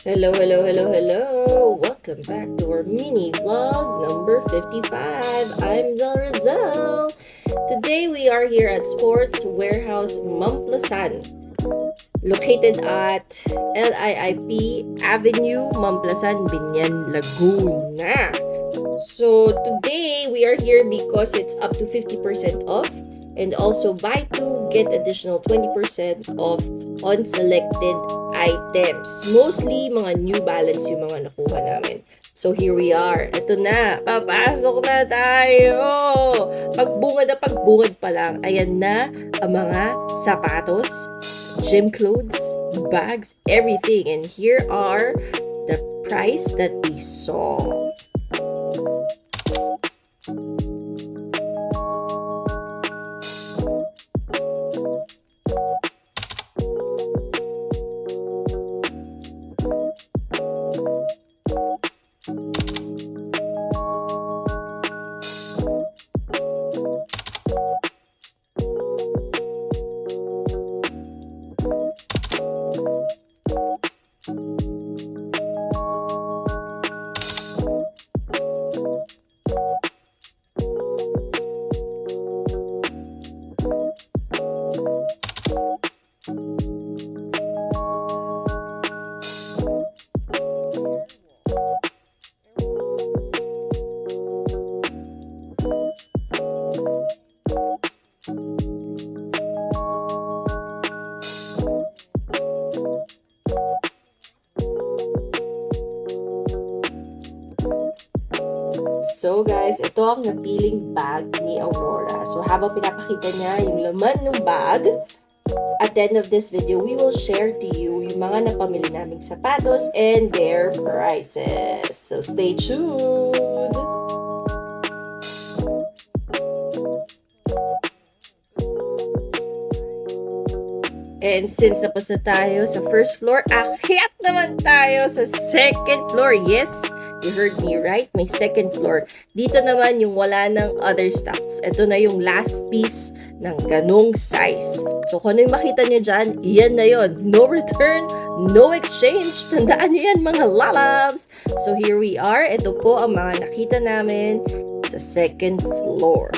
Hello, hello, hello, hello! Welcome back to our mini vlog number 55. I'm Zel Rizal. Today we are here at Sports Warehouse Mamplasan, located at LIIP Avenue, Mamplasan, Binyan, Laguna. So today we are here because it's up to 50% off and also buy two, get additional 20% off on selected items. Mostly mga New Balance yung mga nakuha namin. So here we are. Ito na. Papasok na tayo. Pagbungad pa lang. Ayan na ang mga sapatos, gym clothes, bags, everything. And here are the price that we saw. So guys, ito ang napiling bag ni Aurora. So habang pinapakita niya yung laman ng bag, at the end of this video, we will share to you yung mga napamili naming sapatos and their prices. So stay tuned! And since tapos na tayo sa first floor, akyat naman tayo sa second floor. Yes! You heard me right? May second floor. Dito naman yung wala ng other stocks. Ito na yung last piece ng ganong size. So kung ano yung makita nyo dyan, yan na yun. No return, no exchange. Tandaan nyo yan mga lalabs. So here we are. Ito po ang mga nakita namin sa second floor.